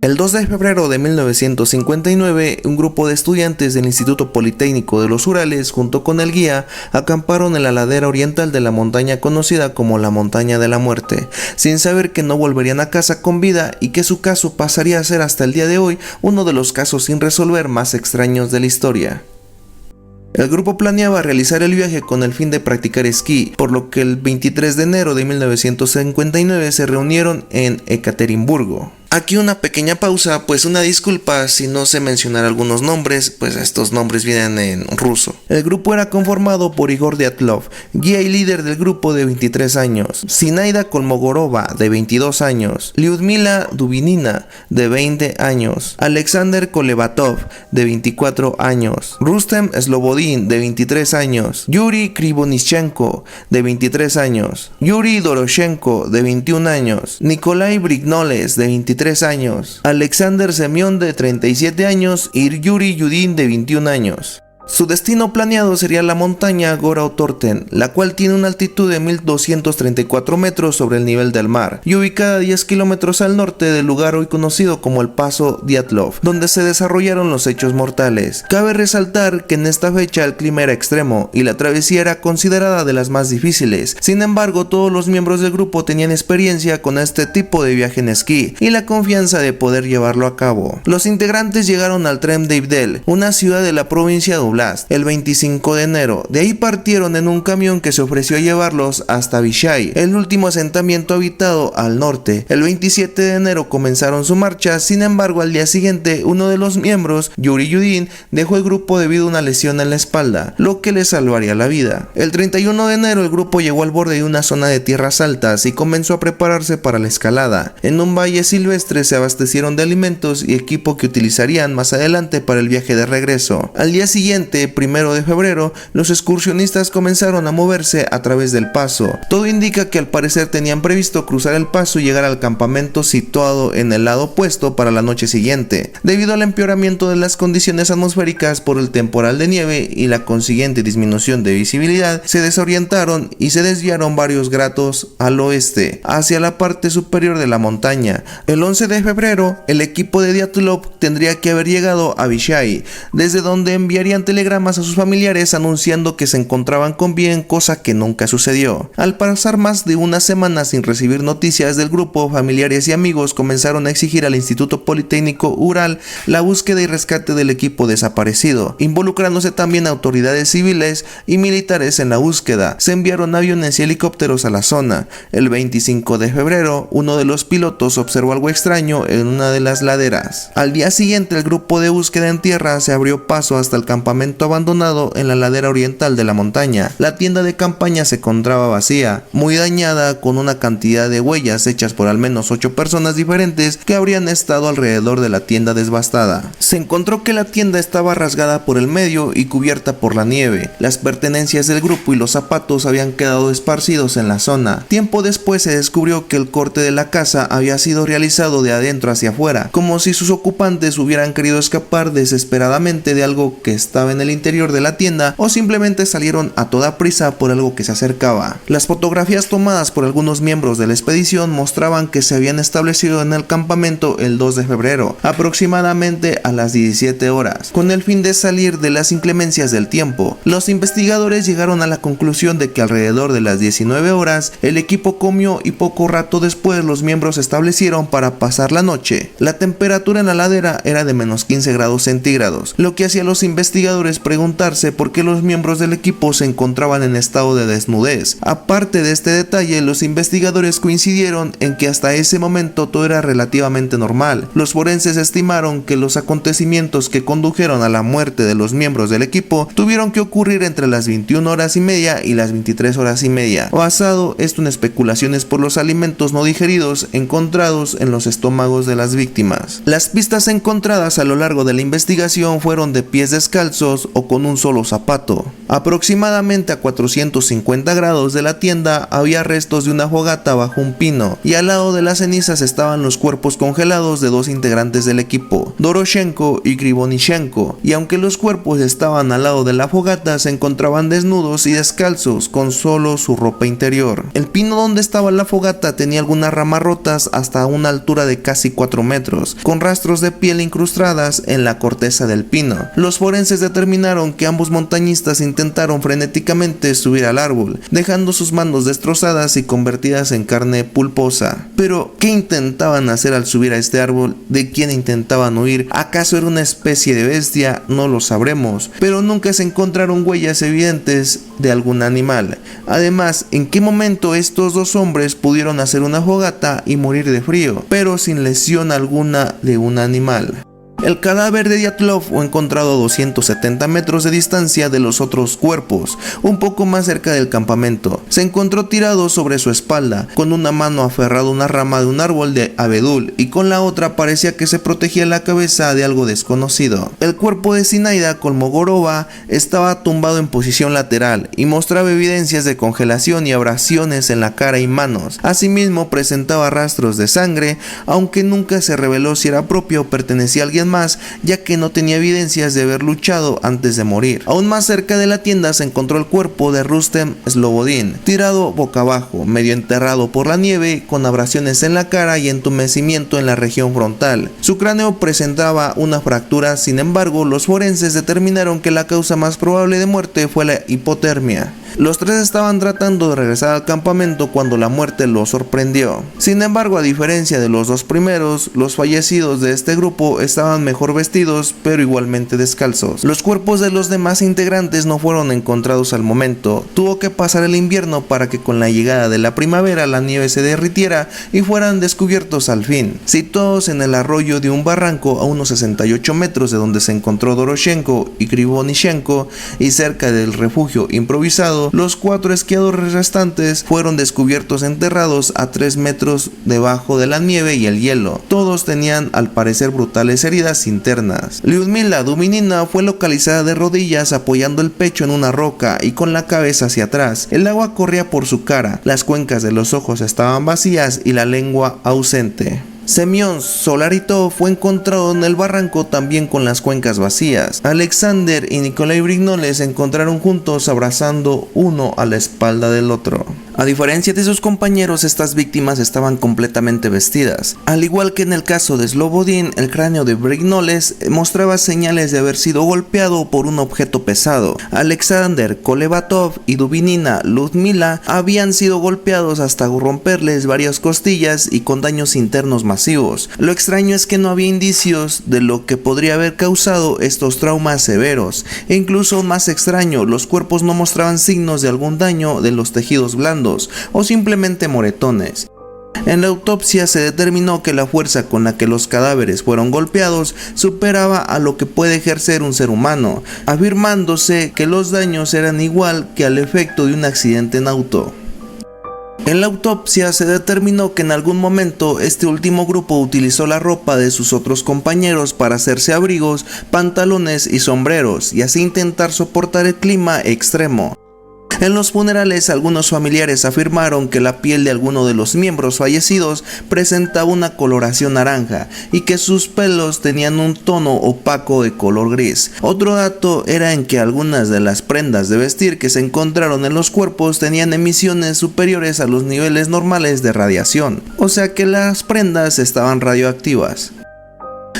El 2 de febrero de 1959, un grupo de estudiantes del Instituto Politécnico de los Urales, junto con el guía, acamparon en la ladera oriental de la montaña conocida como la Montaña de la Muerte, sin saber que no volverían a casa con vida y que su caso pasaría a ser hasta el día de hoy uno de los casos sin resolver más extraños de la historia. El grupo planeaba realizar el viaje con el fin de practicar esquí, por lo que el 23 de enero de 1959 se reunieron en Ekaterimburgo. Aquí una pequeña pausa, pues una disculpa si no sé mencionar algunos nombres, pues estos nombres vienen en ruso. El grupo era conformado por Igor Dyatlov, guía y líder del grupo de 23 años, Zinaida Kolmogorova de 22 años, Lyudmila Dubinina de 20 años, Alexander Kolevatov de 24 años, Rustem Slobodin de 23 años, Yuri Krivonichenko de 23 años, Yuri Doroshenko de 21 años, Nikolai Brignoles de 23 años, Alexander Semyon de 37 años y Yuri Yudin de 21 años. Su destino planeado sería la montaña Gorautorten, la cual tiene una altitud de 1234 metros sobre el nivel del mar y ubicada a 10 kilómetros al norte del lugar hoy conocido como el Paso Dyatlov, donde se desarrollaron los hechos mortales. Cabe resaltar que en esta fecha el clima era extremo y la travesía era considerada de las más difíciles. Sin embargo, todos los miembros del grupo tenían experiencia con este tipo de viaje en esquí y la confianza de poder llevarlo a cabo. Los integrantes llegaron al Trem de Ivdel, una ciudad de la provincia de Oblast, el 25 de enero. De ahí partieron en un camión que se ofreció a llevarlos hasta Vishay, el último asentamiento habitado al norte. El 27 de enero comenzaron su marcha, sin embargo al día siguiente uno de los miembros, Yuri Yudin, dejó el grupo debido a una lesión en la espalda, lo que le salvaría la vida. El 31 de enero el grupo llegó al borde de una zona de tierras altas y comenzó a prepararse para la escalada. En un valle silvestre se abastecieron de alimentos y equipo que utilizarían más adelante para el viaje de regreso. Al día siguiente, 1 de febrero, los excursionistas comenzaron a moverse a través del paso. Todo indica que al parecer tenían previsto cruzar el paso y llegar al campamento situado en el lado opuesto para la noche siguiente. Debido al empeoramiento de las condiciones atmosféricas por el temporal de nieve y la consiguiente disminución de visibilidad, se desorientaron y se desviaron varios grados al oeste, hacia la parte superior de la montaña. El 11 de febrero, el equipo de Dyatlov tendría que haber llegado a Vishay, desde donde enviarían telegramas a sus familiares anunciando que se encontraban con bien, cosa que nunca sucedió. Al pasar más de una semana sin recibir noticias del grupo, familiares y amigos comenzaron a exigir al Instituto Politécnico Ural la búsqueda y rescate del equipo desaparecido, involucrándose también autoridades civiles y militares en la búsqueda. Se enviaron aviones y helicópteros a la zona. El 25 de febrero, uno de los pilotos observó algo extraño en una de las laderas. Al día siguiente, el grupo de búsqueda en tierra se abrió paso hasta el campamento abandonado en la ladera oriental de la montaña. La tienda de campaña se encontraba vacía, muy dañada, con una cantidad de huellas hechas por al menos 8 personas diferentes que habrían estado alrededor de la tienda devastada. Se encontró que la tienda estaba rasgada por el medio y cubierta por la nieve. Las pertenencias del grupo y los zapatos habían quedado esparcidos en la zona. Tiempo después se descubrió que el corte de la casa había sido realizado de adentro hacia afuera, como si sus ocupantes hubieran querido escapar desesperadamente de algo que estaba en el interior de la tienda o simplemente salieron a toda prisa por algo que se acercaba. Las fotografías tomadas por algunos miembros de la expedición mostraban que se habían establecido en el campamento el 2 de febrero, aproximadamente a las 17 horas, con el fin de salir de las inclemencias del tiempo. Los investigadores llegaron a la conclusión de que alrededor de las 19 horas el equipo comió y poco rato después los miembros se establecieron para pasar la noche. La temperatura en la ladera era de menos 15 grados centígrados, lo que hacía a los investigadores preguntarse por qué los miembros del equipo se encontraban en estado de desnudez. Aparte de este detalle, los investigadores coincidieron en que hasta ese momento todo era relativamente normal. Los forenses estimaron que los acontecimientos que condujeron a la muerte de los miembros del equipo tuvieron que ocurrir entre las 21 horas y media y las 23 horas y media, basado esto en especulaciones por los alimentos no digeridos encontrados en los estómagos de las víctimas. Las pistas encontradas a lo largo de la investigación fueron de pies descalzos, calzados o con un solo zapato. Aproximadamente a 450 grados de la tienda había restos de una fogata bajo un pino, y al lado de las cenizas estaban los cuerpos congelados de dos integrantes del equipo, Doroshenko y Krivonichenko, y aunque los cuerpos estaban al lado de la fogata, se encontraban desnudos y descalzos con solo su ropa interior. El pino donde estaba la fogata tenía algunas ramas rotas hasta una altura de casi 4 metros, con rastros de piel incrustadas en la corteza del pino. Los forenses determinaron que ambos montañistas intentaron frenéticamente subir al árbol, dejando sus manos destrozadas y convertidas en carne pulposa. Pero, ¿qué intentaban hacer al subir a este árbol? ¿De quién intentaban huir? ¿Acaso era una especie de bestia? No lo sabremos, pero nunca se encontraron huellas evidentes de algún animal. Además, ¿en qué momento estos dos hombres pudieron hacer una fogata y morir de frío, pero sin lesión alguna de un animal? El cadáver de Dyatlov fue encontrado a 270 metros de distancia de los otros cuerpos, un poco más cerca del campamento. Se encontró tirado sobre su espalda, con una mano aferrada a una rama de un árbol de abedul y con la otra parecía que se protegía la cabeza de algo desconocido. El cuerpo de Zinaida Kolmogorova estaba tumbado en posición lateral y mostraba evidencias de congelación y abrasiones en la cara y manos. Asimismo presentaba rastros de sangre, aunque nunca se reveló si era propio o pertenecía a alguien más, ya que no tenía evidencias de haber luchado antes de morir. Aún más cerca de la tienda se encontró el cuerpo de Rustem Slobodin, tirado boca abajo, medio enterrado por la nieve, con abrasiones en la cara y entumecimiento en la región frontal. Su cráneo presentaba una fractura, sin embargo, los forenses determinaron que la causa más probable de muerte fue la hipotermia. Los tres estaban tratando de regresar al campamento cuando la muerte los sorprendió. Sin embargo, a diferencia de los dos primeros, los fallecidos de este grupo estaban mejor vestidos, pero igualmente descalzos. Los cuerpos de los demás integrantes no fueron encontrados al momento. Tuvo que pasar el invierno para que con la llegada de la primavera la nieve se derritiera y fueran descubiertos al fin. Situados en el arroyo de un barranco a unos 68 metros de donde se encontró Doroshenko y Krivonichenko y cerca del refugio improvisado, los 4 esquiadores restantes fueron descubiertos enterrados a 3 metros debajo de la nieve y el hielo. Todos tenían al parecer brutales heridas internas. Lyudmila Dubinina fue localizada de rodillas apoyando el pecho en una roca y con la cabeza hacia atrás. El agua corría por su cara, las cuencas de los ojos estaban vacías y la lengua ausente. Semyon Solaritov fue encontrado en el barranco también con las cuencas vacías. Alexander y Nikolai Brignoles se encontraron juntos abrazando uno a la espalda del otro. A diferencia de sus compañeros, estas víctimas estaban completamente vestidas. Al igual que en el caso de Slobodin, el cráneo de Brignoles mostraba señales de haber sido golpeado por un objeto pesado. Alexander Kolevatov y Dubinina Lyudmila habían sido golpeados hasta romperles varias costillas y con daños internos masivos. Lo extraño es que no había indicios de lo que podría haber causado estos traumas severos. E incluso más extraño, los cuerpos no mostraban signos de algún daño de los tejidos blandos o simplemente moretones. En la autopsia se determinó que la fuerza con la que los cadáveres fueron golpeados superaba a lo que puede ejercer un ser humano, afirmándose que los daños eran igual que al efecto de un accidente en auto. En la autopsia se determinó que en algún momento este último grupo utilizó la ropa de sus otros compañeros para hacerse abrigos, pantalones y sombreros y así intentar soportar el clima extremo. En los funerales, algunos familiares afirmaron que la piel de alguno de los miembros fallecidos presentaba una coloración naranja y que sus pelos tenían un tono opaco de color gris. Otro dato era en que algunas de las prendas de vestir que se encontraron en los cuerpos tenían emisiones superiores a los niveles normales de radiación, o sea que las prendas estaban radioactivas.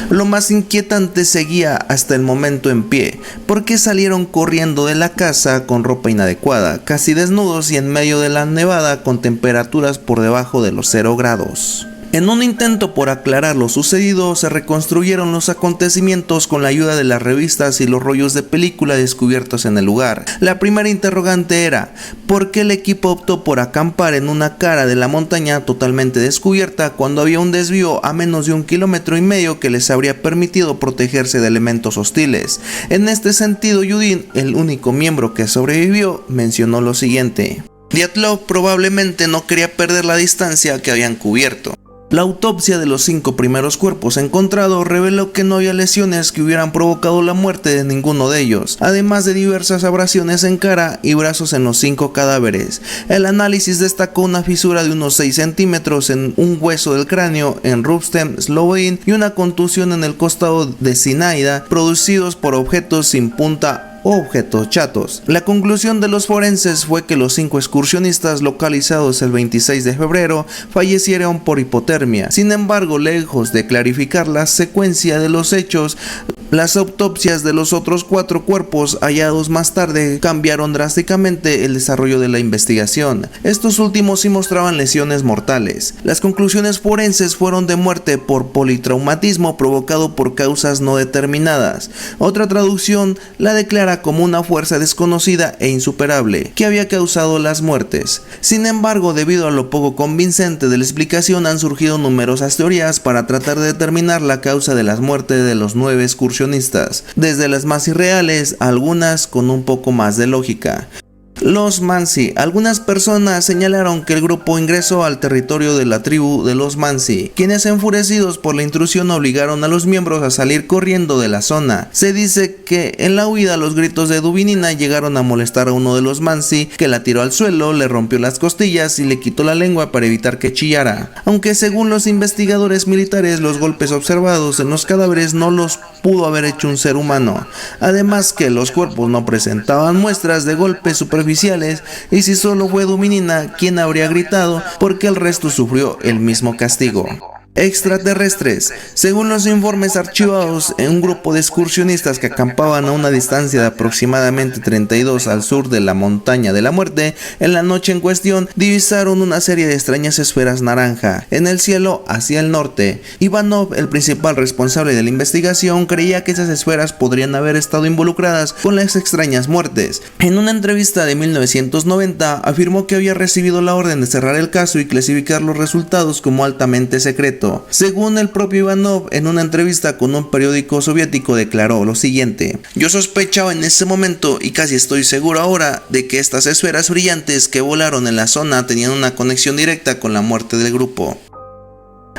Lo más inquietante seguía hasta el momento en pie, porque salieron corriendo de la casa con ropa inadecuada, casi desnudos y en medio de la nevada con temperaturas por debajo de los 0 grados. En un intento por aclarar lo sucedido, se reconstruyeron los acontecimientos con la ayuda de las revistas y los rollos de película descubiertos en el lugar. La primera interrogante era, ¿por qué el equipo optó por acampar en una cara de la montaña totalmente descubierta cuando había un desvío a menos de 1,5 kilómetros que les habría permitido protegerse de elementos hostiles? En este sentido, Yudin, el único miembro que sobrevivió, mencionó lo siguiente: Dyatlov probablemente no quería perder la distancia que habían cubierto. La autopsia de los 5 primeros cuerpos encontrados reveló que no había lesiones que hubieran provocado la muerte de ninguno de ellos, además de diversas abrasiones en cara y brazos en los 5 cadáveres. El análisis destacó una fisura de unos 6 centímetros en un hueso del cráneo en Rustem Slobodan y una contusión en el costado de Zinaida, producidos por objetos sin punta o objetos chatos. La conclusión de los forenses fue que los 5 excursionistas localizados el 26 de febrero fallecieron por hipotermia. Sin embargo, lejos de clarificar la secuencia de los hechos, las autopsias de los otros 4 cuerpos hallados más tarde cambiaron drásticamente el desarrollo de la investigación. Estos últimos sí mostraban lesiones mortales. Las conclusiones forenses fueron de muerte por politraumatismo provocado por causas no determinadas. Otra traducción la declara como una fuerza desconocida e insuperable que había causado las muertes. Sin embargo, debido a lo poco convincente de la explicación, han surgido numerosas teorías para tratar de determinar la causa de las muertes de los 9 excursionistas, desde las más irreales a algunas con un poco más de lógica. Los Mansi. Algunas personas señalaron que el grupo ingresó al territorio de la tribu de los Mansi, quienes enfurecidos por la intrusión obligaron a los miembros a salir corriendo de la zona. Se dice que en la huida los gritos de Dubinina llegaron a molestar a uno de los Mansi, que la tiró al suelo, le rompió las costillas y le quitó la lengua para evitar que chillara. Aunque según los investigadores militares, los golpes observados en los cadáveres no los pudo haber hecho un ser humano. Además que los cuerpos no presentaban muestras de golpes superficiales, y si solo fue Dubinina quien habría gritado, porque el resto sufrió el mismo castigo. Extraterrestres. Según los informes archivados, un grupo de excursionistas que acampaban a una distancia de aproximadamente 32 al sur de la montaña de la muerte, en la noche en cuestión divisaron una serie de extrañas esferas naranja en el cielo hacia el norte. Ivanov, el principal responsable de la investigación, creía que esas esferas podrían haber estado involucradas con las extrañas muertes. En una entrevista de 1990 afirmó que había recibido la orden de cerrar el caso y clasificar los resultados como altamente secreto. Según el propio Ivanov, en una entrevista con un periódico soviético declaró lo siguiente: "Yo sospechaba en ese momento y casi estoy seguro ahora de que estas esferas brillantes que volaron en la zona tenían una conexión directa con la muerte del grupo".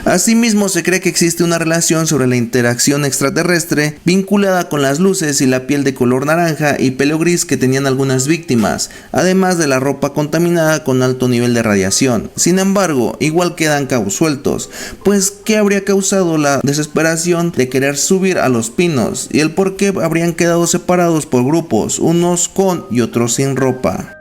Asimismo, se cree que existe una relación sobre la interacción extraterrestre vinculada con las luces y la piel de color naranja y pelo gris que tenían algunas víctimas, además de la ropa contaminada con alto nivel de radiación. Sin embargo, igual quedan cabos sueltos, pues ¿qué habría causado la desesperación de querer subir a los pinos? Y el por qué habrían quedado separados por grupos, unos con y otros sin ropa.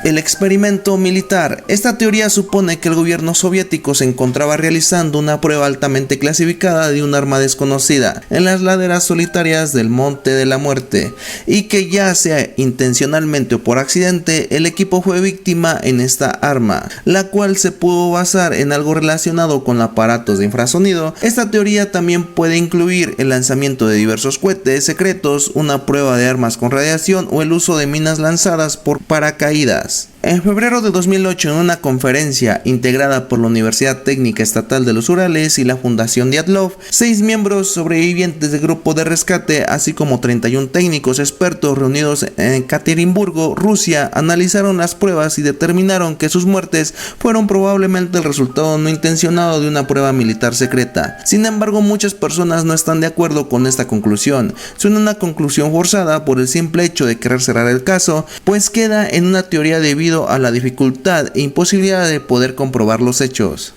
El experimento militar. Esta teoría supone que el gobierno soviético se encontraba realizando una prueba altamente clasificada de un arma desconocida en las laderas solitarias del Monte de la Muerte, y que ya sea intencionalmente o por accidente, el equipo fue víctima en esta arma, la cual se pudo basar en algo relacionado con aparatos de infrasonido. Esta teoría también puede incluir el lanzamiento de diversos cohetes secretos, una prueba de armas con radiación o el uso de minas lanzadas por paracaídas. En febrero de 2008, en una conferencia integrada por la Universidad Técnica Estatal de los Urales y la Fundación Dyatlov, 6 miembros sobrevivientes del grupo de rescate, así como 31 técnicos expertos reunidos en Ekaterimburgo, Rusia, analizaron las pruebas y determinaron que sus muertes fueron probablemente el resultado no intencionado de una prueba militar secreta. Sin embargo, muchas personas no están de acuerdo con esta conclusión. Suena una conclusión forzada por el simple hecho de querer cerrar el caso, pues queda en una teoría debido a la dificultad e imposibilidad de poder comprobar los hechos.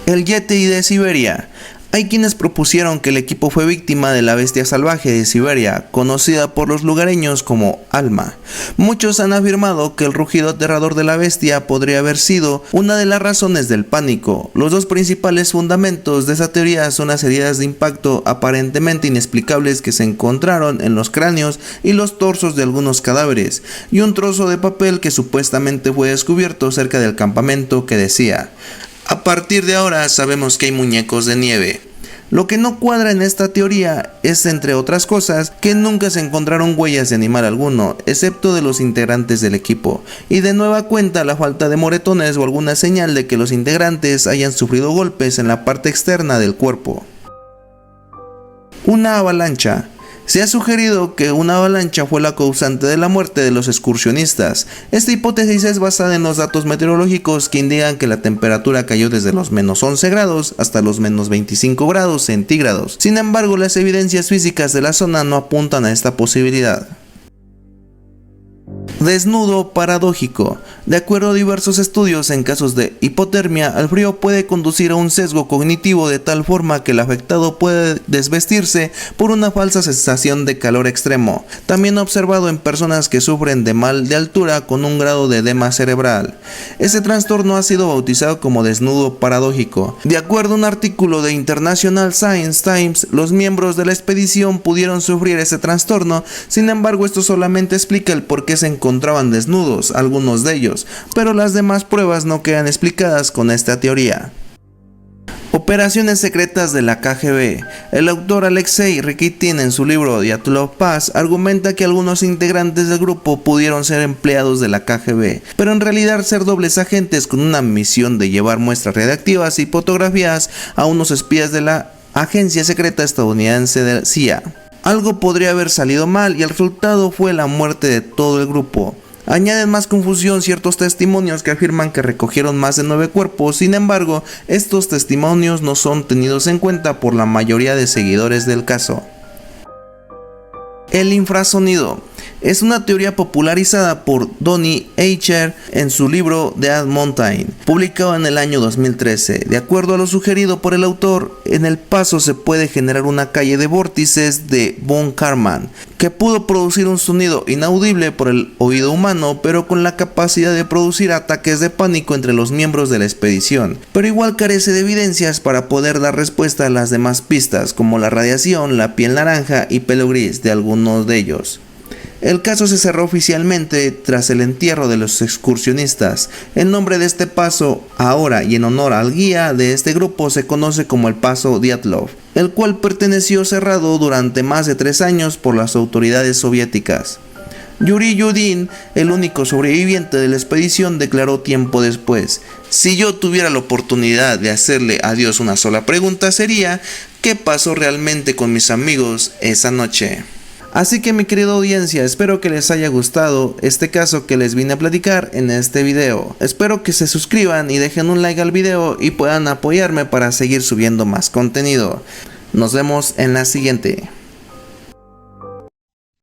El Yeti de Siberia. Hay quienes propusieron que el equipo fue víctima de la bestia salvaje de Siberia, conocida por los lugareños como Alma. Muchos han afirmado que el rugido aterrador de la bestia podría haber sido una de las razones del pánico. Los dos principales fundamentos de esa teoría son las heridas de impacto aparentemente inexplicables que se encontraron en los cráneos y los torsos de algunos cadáveres, y un trozo de papel que supuestamente fue descubierto cerca del campamento que decía: "A partir de ahora sabemos que hay muñecos de nieve". Lo que no cuadra en esta teoría es, entre otras cosas, que nunca se encontraron huellas de animal alguno, excepto de los integrantes del equipo, y de nueva cuenta la falta de moretones o alguna señal de que los integrantes hayan sufrido golpes en la parte externa del cuerpo. Una avalancha. Se ha sugerido que una avalancha fue la causante de la muerte de los excursionistas. Esta hipótesis es basada en los datos meteorológicos que indican que la temperatura cayó desde los -11 grados hasta los -25 grados centígrados. Sin embargo, las evidencias físicas de la zona no apuntan a esta posibilidad. Desnudo paradójico. De acuerdo a diversos estudios, en casos de hipotermia, el frío puede conducir a un sesgo cognitivo de tal forma que el afectado puede desvestirse por una falsa sensación de calor extremo. También observado en personas que sufren de mal de altura con un grado de edema cerebral. Este trastorno ha sido bautizado como desnudo paradójico. De acuerdo a un artículo de International Science Times, los miembros de la expedición pudieron sufrir ese trastorno. Sin embargo, esto solamente explica el por qué se encontraban desnudos, algunos de ellos, pero las demás pruebas no quedan explicadas con esta teoría. Operaciones secretas de la KGB. El autor Alexei Rikitin, en su libro Dyatlov Pass, argumenta que algunos integrantes del grupo pudieron ser empleados de la KGB, pero en realidad ser dobles agentes con una misión de llevar muestras radiactivas y fotografías a unos espías de la agencia secreta estadounidense de CIA. Algo podría haber salido mal y el resultado fue la muerte de todo el grupo. Añaden más confusión ciertos testimonios que afirman que recogieron más de 9 cuerpos. Sin embargo, estos testimonios no son tenidos en cuenta por la mayoría de seguidores del caso. El infrasonido es una teoría popularizada por Donny Eicher en su libro Dead Mountain, publicado en el año 2013. De acuerdo a lo sugerido por el autor, en el paso se puede generar una calle de vórtices de von Karman, que pudo producir un sonido inaudible por el oído humano, pero con la capacidad de producir ataques de pánico entre los miembros de la expedición. Pero igual carece de evidencias para poder dar respuesta a las demás pistas, como la radiación, la piel naranja y pelo gris de algunos de ellos. El caso se cerró oficialmente tras el entierro de los excursionistas. El nombre de este paso, ahora y en honor al guía de este grupo, se conoce como el Paso Dyatlov, el cual perteneció cerrado durante más de 3 años por las autoridades soviéticas. Yuri Yudin, el único sobreviviente de la expedición, declaró tiempo después: "Si yo tuviera la oportunidad de hacerle a Dios una sola pregunta, sería ¿qué pasó realmente con mis amigos esa noche?". Así que, mi querida audiencia, espero que les haya gustado este caso que les vine a platicar en este video. Espero que se suscriban y dejen un like al video y puedan apoyarme para seguir subiendo más contenido. Nos vemos en la siguiente.